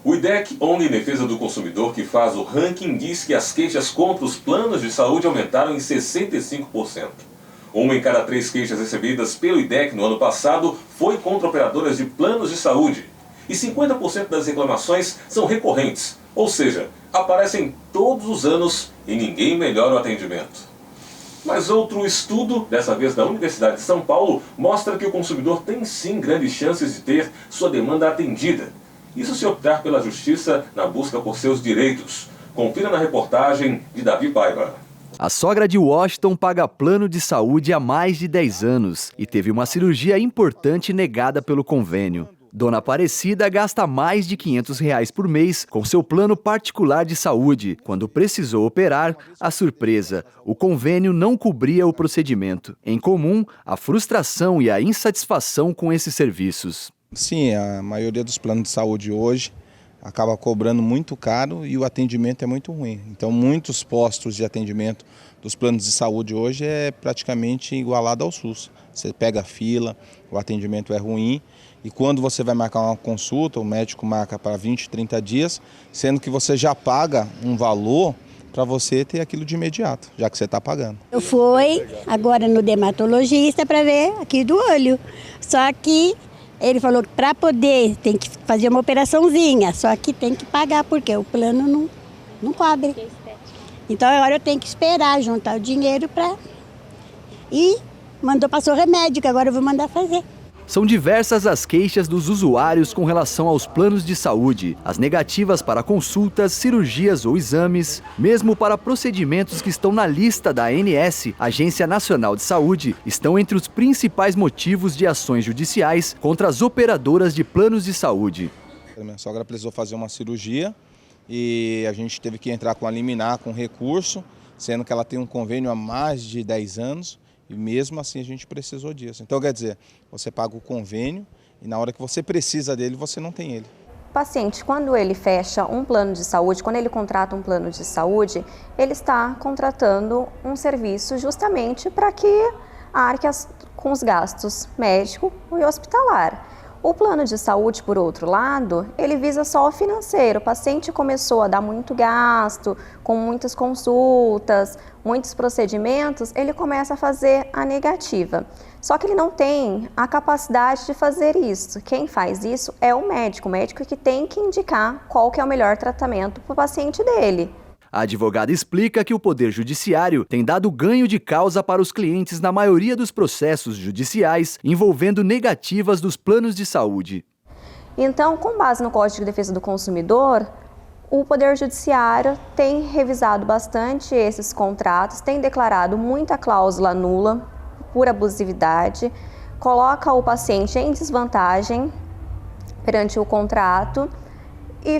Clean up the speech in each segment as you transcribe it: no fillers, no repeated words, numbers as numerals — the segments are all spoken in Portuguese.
O IDEC, ONG em Defesa do Consumidor, que faz o ranking, diz que as queixas contra os planos de saúde aumentaram em 65%. Uma em cada 3 queixas recebidas pelo IDEC no ano passado foi contra operadoras de planos de saúde. E 50% das reclamações são recorrentes, ou seja, aparecem todos os anos e ninguém melhora o atendimento. Mas outro estudo, dessa vez da Universidade de São Paulo, mostra que o consumidor tem sim grandes chances de ter sua demanda atendida. Isso se optar pela justiça na busca por seus direitos. Confira na reportagem de Davi Paiva. A sogra de Washington paga plano de saúde há mais de 10 anos e teve uma cirurgia importante negada pelo convênio. Dona Aparecida gasta mais de R$500 por mês com seu plano particular de saúde. Quando precisou operar, a surpresa, o convênio não cobria o procedimento. Em comum, a frustração e a insatisfação com esses serviços. Sim, a maioria dos planos de saúde hoje acaba cobrando muito caro e o atendimento é muito ruim. Então, muitos postos de atendimento dos planos de saúde hoje é praticamente igualado ao SUS. Você pega a fila, o atendimento é ruim e quando você vai marcar uma consulta, o médico marca para 20, 30 dias, sendo que você já paga um valor para você ter aquilo de imediato, já que você está pagando. Eu fui agora no dermatologista para ver aqui do olho, só que ele falou que para poder tem que fazer uma operaçãozinha, só que tem que pagar porque o plano não cobre. Então agora eu tenho que esperar juntar o dinheiro para... E passou remédio, que agora eu vou mandar fazer. São diversas as queixas dos usuários com relação aos planos de saúde, as negativas para consultas, cirurgias ou exames, mesmo para procedimentos que estão na lista da ANS, Agência Nacional de Saúde, estão entre os principais motivos de ações judiciais contra as operadoras de planos de saúde. A minha sogra precisou fazer uma cirurgia e a gente teve que entrar com a liminar, com recurso, sendo que ela tem um convênio há mais de 10 anos. E mesmo assim a gente precisou disso. Então, quer dizer, você paga o convênio e na hora que você precisa dele, você não tem ele. O paciente, quando ele fecha um plano de saúde, quando ele contrata um plano de saúde, ele está contratando um serviço justamente para que arque com os gastos médico e hospitalar. O plano de saúde, por outro lado, ele visa só o financeiro. O paciente começou a dar muito gasto, com muitas consultas, muitos procedimentos, ele começa a fazer a negativa. Só que ele não tem a capacidade de fazer isso. Quem faz isso é o médico que tem que indicar qual que é o melhor tratamento para o paciente dele. A advogada explica que o Poder Judiciário tem dado ganho de causa para os clientes na maioria dos processos judiciais envolvendo negativas dos planos de saúde. Então, com base no Código de Defesa do Consumidor, o Poder Judiciário tem revisado bastante esses contratos, tem declarado muita cláusula nula por abusividade, coloca o paciente em desvantagem perante o contrato e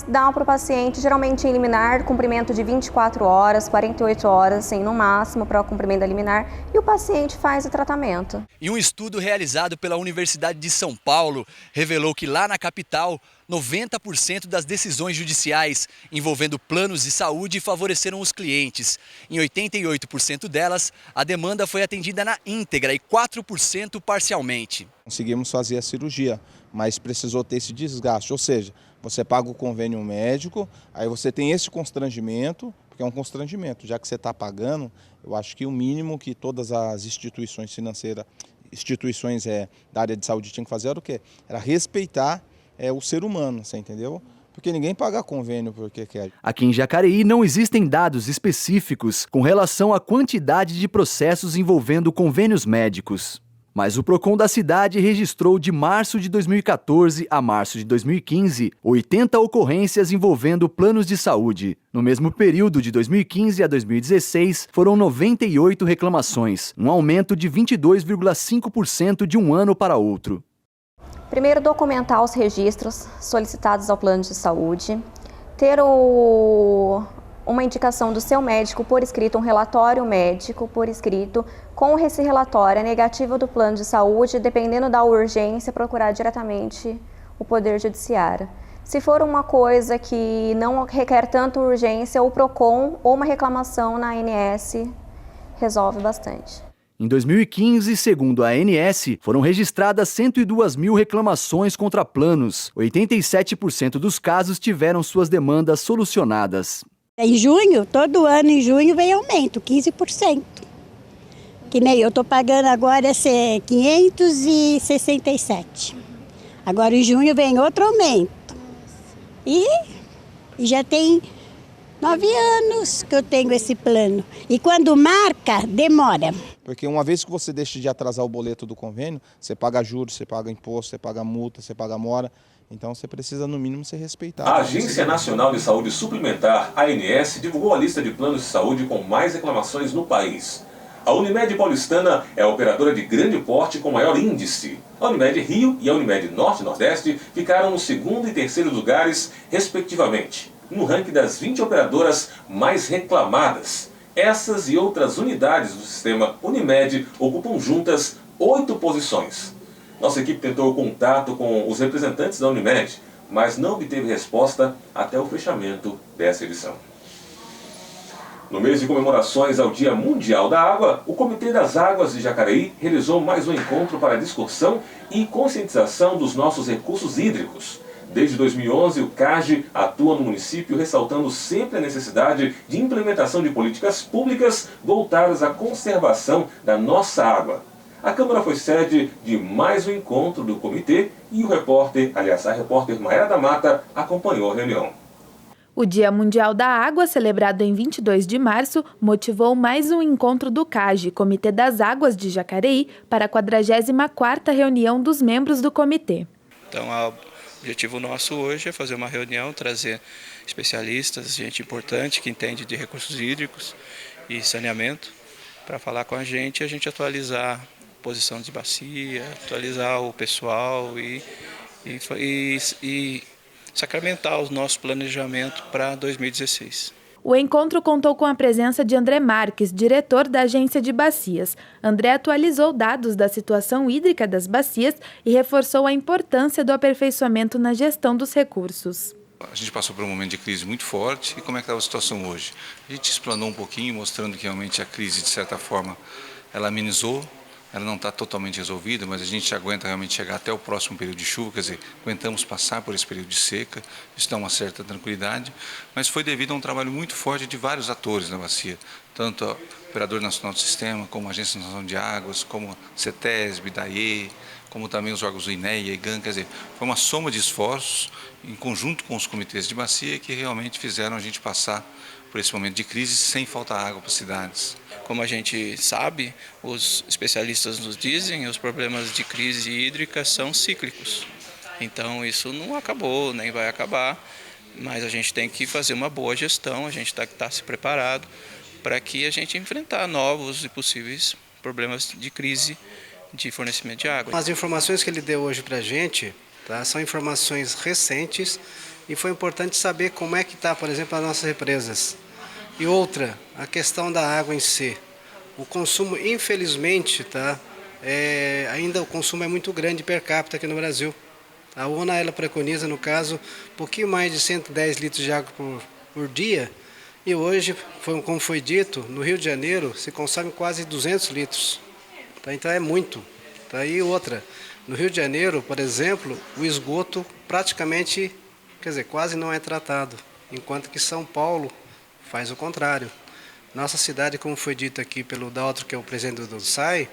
dá para o paciente, geralmente em liminar, cumprimento de 24 horas, 48 horas, assim, no máximo, para o cumprimento da liminar, e o paciente faz o tratamento. E um estudo realizado pela Universidade de São Paulo revelou que lá na capital, 90% das decisões judiciais envolvendo planos de saúde favoreceram os clientes. Em 88% delas, a demanda foi atendida na íntegra e 4% parcialmente. Conseguimos fazer a cirurgia, mas precisou ter esse desgaste, ou seja, você paga o convênio médico, aí você tem esse constrangimento, porque é um constrangimento, já que você está pagando, eu acho que o mínimo que todas as instituições financeiras, da área de saúde tinham que fazer era o quê? Era respeitar o ser humano, você entendeu? Porque ninguém paga convênio porque quer. Aqui em Jacareí não existem dados específicos com relação à quantidade de processos envolvendo convênios médicos. Mas o PROCON da cidade registrou de março de 2014 a março de 2015 80 ocorrências envolvendo planos de saúde. No mesmo período de 2015 a 2016, foram 98 reclamações, um aumento de 22,5% de um ano para outro. Primeiro, documentar os registros solicitados ao plano de saúde, ter uma indicação do seu médico por escrito, um relatório médico por escrito. Com esse relatório, a negativa do plano de saúde, dependendo da urgência, procurar diretamente o Poder Judiciário. Se for uma coisa que não requer tanta urgência, o PROCON ou uma reclamação na ANS resolve bastante. Em 2015, segundo a ANS, foram registradas 102 mil reclamações contra planos. 87% dos casos tiveram suas demandas solucionadas. Em junho, todo ano em junho vem aumento, 15%. Que nem eu estou pagando agora 567. Agora em junho vem outro aumento. E já tem 9 anos que eu tenho esse plano. E quando marca, demora. Porque uma vez que você deixa de atrasar o boleto do convênio, você paga juros, você paga imposto, você paga multa, você paga mora. Então você precisa, no mínimo, ser respeitado. A Agência Nacional de Saúde Suplementar, ANS, divulgou a lista de planos de saúde com mais reclamações no país. A Unimed Paulistana é a operadora de grande porte com maior índice. A Unimed Rio e a Unimed Norte e Nordeste ficaram no segundo e terceiro lugares, respectivamente, no ranking das 20 operadoras mais reclamadas. Essas e outras unidades do sistema Unimed ocupam juntas 8 posições. Nossa equipe tentou contato com os representantes da Unimed, mas não obteve resposta até o fechamento dessa edição. No mês de comemorações ao Dia Mundial da Água, o Comitê das Águas de Jacareí realizou mais um encontro para discussão e conscientização dos nossos recursos hídricos. Desde 2011, o CAGE atua no município ressaltando sempre a necessidade de implementação de políticas públicas voltadas à conservação da nossa água. A Câmara foi sede de mais um encontro do comitê e a repórter Maera da Mata acompanhou a reunião. O Dia Mundial da Água, celebrado em 22 de março, motivou mais um encontro do CAGE, Comitê das Águas de Jacareí, para a 44ª reunião dos membros do comitê. Então, o objetivo nosso hoje é fazer uma reunião, trazer especialistas, gente importante que entende de recursos hídricos e saneamento, para falar com a gente atualizar a posição de bacia, atualizar o pessoal e sacramentar o nosso planejamento para 2016. O encontro contou com a presença de André Marques, diretor da Agência de Bacias. André atualizou dados da situação hídrica das bacias e reforçou a importância do aperfeiçoamento na gestão dos recursos. A gente passou por um momento de crise muito forte e como é que está a situação hoje? A gente explanou um pouquinho, mostrando que realmente a crise, de certa forma, ela amenizou. Ela não está totalmente resolvida, mas a gente aguenta realmente chegar até o próximo período de chuva, quer dizer, aguentamos passar por esse período de seca, isso dá uma certa tranquilidade, mas foi devido a um trabalho muito forte de vários atores na bacia, tanto o Operador Nacional do Sistema, como a Agência Nacional de Águas, como a CETESB, DAE, como também os órgãos do INEA e IGAN, quer dizer, foi uma soma de esforços, em conjunto com os comitês de bacia, que realmente fizeram a gente passar por esse momento de crise sem faltar água para as cidades. Como a gente sabe, os especialistas nos dizem, os problemas de crise hídrica são cíclicos. Então isso não acabou, nem vai acabar, mas a gente tem que fazer uma boa gestão, a gente tem que estar se preparado para que a gente enfrentar novos e possíveis problemas de crise de fornecimento de água. As informações que ele deu hoje para a gente, tá, são informações recentes e foi importante saber como é que está, por exemplo, as nossas represas. E outra, a questão da água em si. O consumo, infelizmente, ainda o consumo é muito grande per capita aqui no Brasil. A ONU ela preconiza, no caso, um pouquinho mais de 110 litros de água por dia. E hoje, como foi dito, no Rio de Janeiro se consome quase 200 litros. Tá? Então é muito. Tá? E outra, no Rio de Janeiro, por exemplo, o esgoto praticamente, quase não é tratado. Enquanto que São Paulo faz o contrário. Nossa cidade, como foi dito aqui pelo Daltro, que é o presidente do SAI,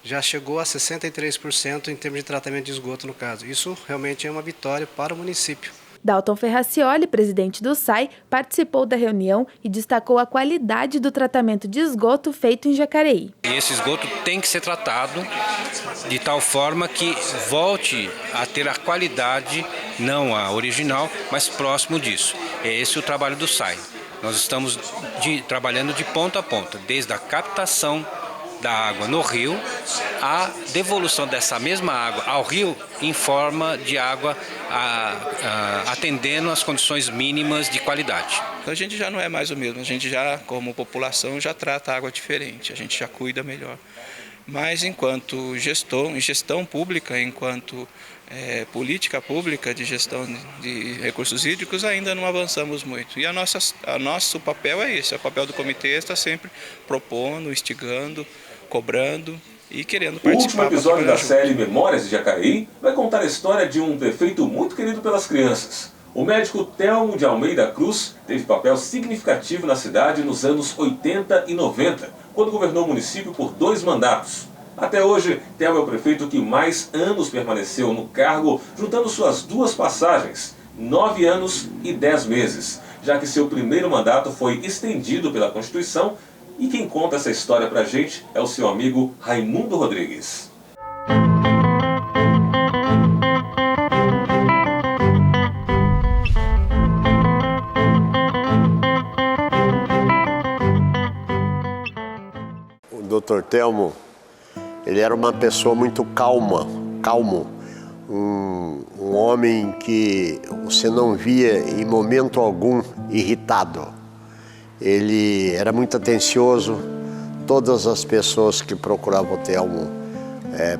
já chegou a 63% em termos de tratamento de esgoto no caso. Isso realmente é uma vitória para o município. Dalton Ferracioli, presidente do SAI, participou da reunião e destacou a qualidade do tratamento de esgoto feito em Jacareí. Esse esgoto tem que ser tratado de tal forma que volte a ter a qualidade, não a original, mas próximo disso. É esse o trabalho do SAI. Nós estamos trabalhando de ponta a ponta, desde a captação da água no rio, a devolução dessa mesma água ao rio em forma de água atendendo às condições mínimas de qualidade. Então a gente já não é mais o mesmo, a gente já, como população, já trata a água diferente, a gente já cuida melhor. Mas enquanto gestão pública, enquanto política pública de gestão de recursos hídricos, ainda não avançamos muito. E nosso papel é esse, o papel do comitê está sempre propondo, instigando cobrando e querendo O participar. último episódio da série Memórias de Jacareí vai contar a história de um prefeito muito querido pelas crianças. O médico Telmo de Almeida Cruz teve papel significativo na cidade nos anos 80 e 90, quando governou o município por 2 mandatos. Até hoje, Telmo é o prefeito que mais anos permaneceu no cargo, juntando suas 2 passagens, 9 anos e 10 meses, já que seu primeiro mandato foi estendido pela Constituição. E quem conta essa história pra gente é o seu amigo Raimundo Rodrigues. O Dr. Telmo, ele era uma pessoa muito calmo, um homem que você não via em momento algum irritado. Ele era muito atencioso, todas as pessoas que procuravam o Telmo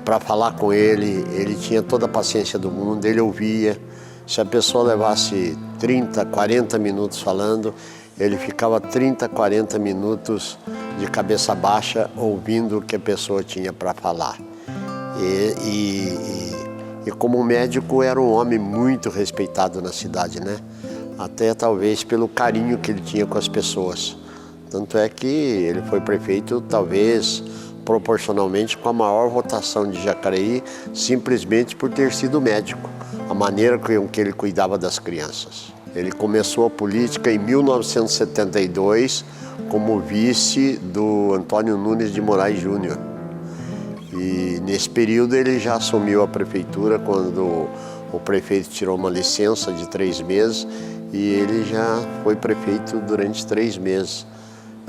para falar com ele tinha toda a paciência do mundo, ele ouvia. Se a pessoa levasse 30, 40 minutos falando, ele ficava 30, 40 minutos de cabeça baixa ouvindo o que a pessoa tinha para falar. E como médico era um homem muito respeitado na cidade, né? Até talvez pelo carinho que ele tinha com as pessoas. Tanto é que ele foi prefeito, talvez, proporcionalmente com a maior votação de Jacareí, simplesmente por ter sido médico, a maneira com que ele cuidava das crianças. Ele começou a política em 1972 como vice do Antônio Nunes de Moraes Júnior. E nesse período ele já assumiu a prefeitura quando o prefeito tirou uma licença de 3 meses e ele já foi prefeito durante 3 meses.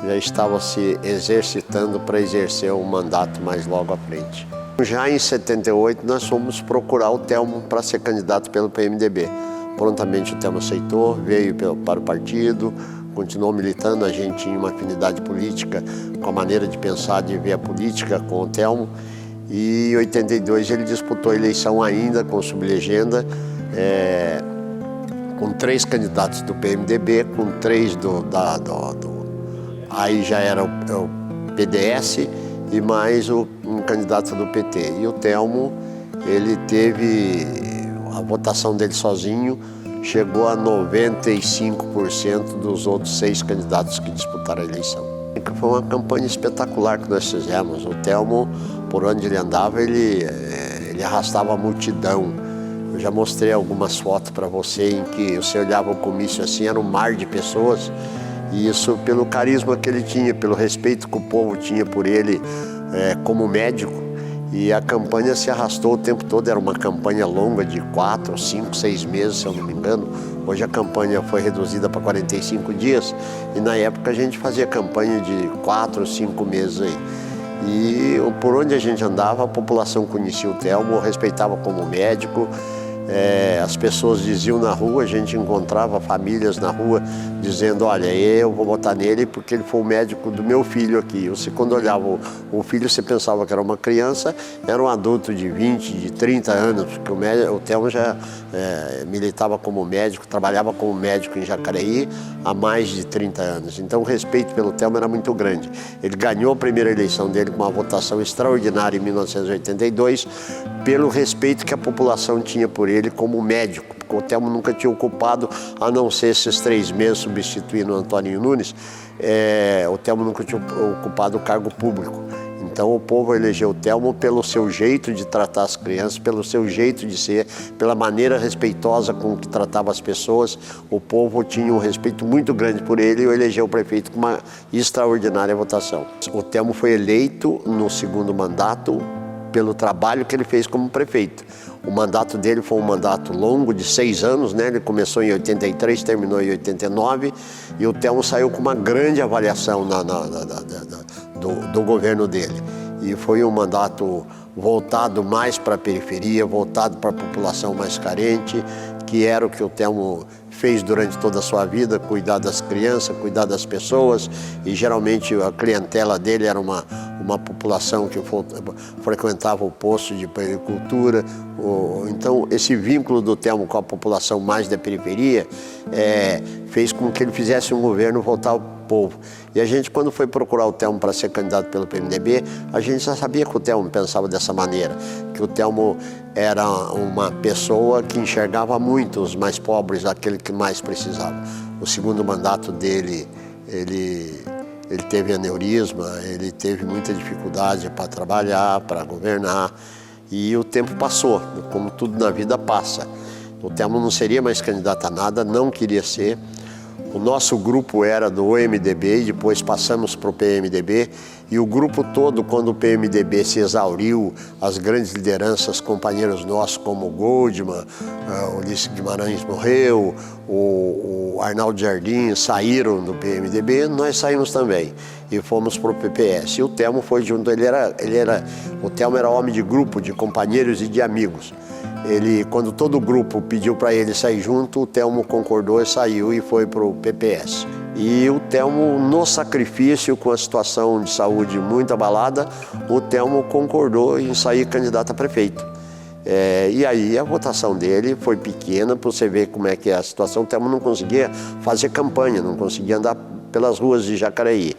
Já estava se exercitando para exercer um mandato mais logo à frente. Já em 78 nós fomos procurar o Telmo para ser candidato pelo PMDB. Prontamente o Telmo aceitou, veio para o partido, continuou militando. A gente tinha uma afinidade política com a maneira de pensar, de ver a política com o Telmo. E em 82 ele disputou a eleição ainda com sublegenda, com 3 candidatos do PMDB, com 3 aí já era o PDS e mais um candidato do PT. E o Telmo, ele teve a votação dele sozinho, chegou a 95% dos outros 6 candidatos que disputaram a eleição. Foi uma campanha espetacular que nós fizemos. O Telmo, por onde ele andava, ele arrastava a multidão. Eu já mostrei algumas fotos para você em que você olhava o comício assim, era um mar de pessoas. E isso pelo carisma que ele tinha, pelo respeito que o povo tinha por ele como médico. E a campanha se arrastou o tempo todo, era uma campanha longa de 4, 5, 6 meses, se eu não me engano. Hoje a campanha foi reduzida para 45 dias e na época a gente fazia campanha de 4, 5 meses aí. E por onde a gente andava, a população conhecia o Telmo, respeitava como médico. As pessoas diziam na rua, a gente encontrava famílias na rua dizendo: olha, eu vou votar nele porque ele foi o médico do meu filho aqui. Você, quando olhava o filho, você pensava que era uma criança, era um adulto de 20, de 30 anos, porque o Telmo já militava como médico, trabalhava como médico em Jacareí há mais de 30 anos. Então o respeito pelo Telmo era muito grande. Ele ganhou a primeira eleição dele com uma votação extraordinária em 1982, pelo respeito que a população tinha por ele como médico, porque o Telmo nunca tinha ocupado, a não ser esses 3 meses substituindo o Antônio Nunes, o Telmo nunca tinha ocupado o cargo público. Então o povo elegeu o Telmo pelo seu jeito de tratar as crianças, pelo seu jeito de ser, pela maneira respeitosa com que tratava as pessoas. O povo tinha um respeito muito grande por ele e elegeu o prefeito com uma extraordinária votação. O Telmo foi eleito no 2º mandato pelo trabalho que ele fez como prefeito. O mandato dele foi um mandato longo, de 6 anos, né? Ele começou em 83, terminou em 89, e o Telmo saiu com uma grande avaliação do governo dele. E foi um mandato voltado mais para a periferia, voltado para a população mais carente, que era o que o Telmo fez durante toda a sua vida, cuidar das crianças, cuidar das pessoas, e geralmente a clientela dele era uma população que frequentava o posto de agricultura. Então esse vínculo do Telmo com a população mais da periferia fez com que ele fizesse um governo voltado povo. E a gente, quando foi procurar o Telmo para ser candidato pelo PMDB, a gente já sabia que o Telmo pensava dessa maneira, que o Telmo era uma pessoa que enxergava muito os mais pobres, aquele que mais precisava. O segundo mandato dele, ele teve aneurisma, ele teve muita dificuldade para trabalhar, para governar, e o tempo passou, como tudo na vida passa. O Telmo não seria mais candidato a nada, não queria ser. O nosso grupo era do MDB e depois passamos para o PMDB. E o grupo todo, quando o PMDB se exauriu, as grandes lideranças, companheiros nossos como o Goldman, o Ulisses Guimarães morreu, o Arnaldo Jardim saíram do PMDB, nós saímos também e fomos para o PPS. E o Telmo foi junto, o Telmo era homem de grupo, de companheiros e de amigos. Quando todo o grupo pediu para ele sair junto, o Telmo concordou e saiu e foi para o PPS. E o Telmo, no sacrifício, com a situação de saúde muito abalada, o Telmo concordou em sair candidato a prefeito. E aí a votação dele foi pequena, para você ver como é que é a situação. O Telmo não conseguia fazer campanha, não conseguia andar pelas ruas de Jacareí.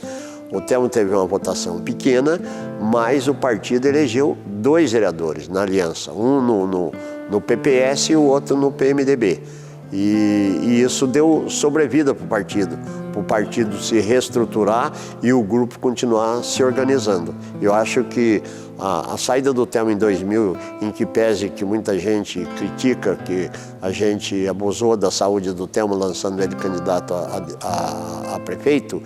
O Telmo teve uma votação pequena, mas o partido elegeu 2 vereadores na aliança, um no PPS e o outro no PMDB. E isso deu sobrevida para o partido se reestruturar e o grupo continuar se organizando. Eu acho que a saída do Telmo em 2000, em que pese que muita gente critica que a gente abusou da saúde do Telmo lançando ele candidato a prefeito,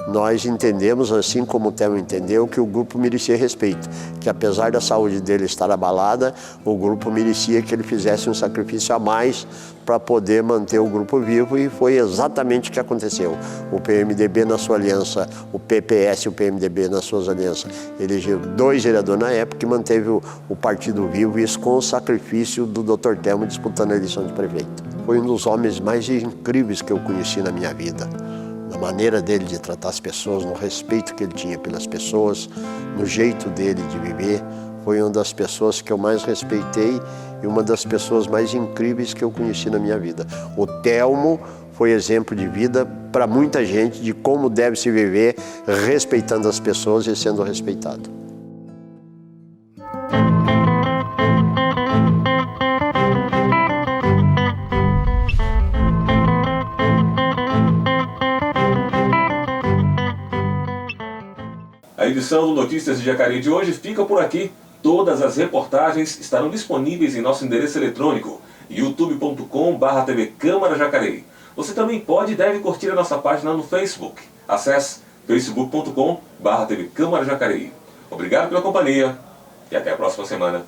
nós entendemos, assim como o Telmo entendeu, que o grupo merecia respeito, que apesar da saúde dele estar abalada, o grupo merecia que ele fizesse um sacrifício a mais para poder manter o grupo vivo, e foi exatamente o que aconteceu. O PMDB na sua aliança, o PPS e o PMDB nas suas alianças, elegeu 2 vereadores na época e manteve o partido vivo, isso com o sacrifício do Dr. Telmo disputando a eleição de prefeito. Foi um dos homens mais incríveis que eu conheci na minha vida. Na maneira dele de tratar as pessoas, no respeito que ele tinha pelas pessoas, no jeito dele de viver. Foi uma das pessoas que eu mais respeitei e uma das pessoas mais incríveis que eu conheci na minha vida. O Telmo foi exemplo de vida para muita gente de como deve se viver respeitando as pessoas e sendo respeitado. A edição do Notícias de Jacareí de hoje fica por aqui. Todas as reportagens estarão disponíveis em nosso endereço eletrônico youtube.com/TV Câmara Jacareí. Você também pode e deve curtir a nossa página no Facebook. Acesse facebook.com/TV Câmara Jacareí. Obrigado pela companhia e até a próxima semana.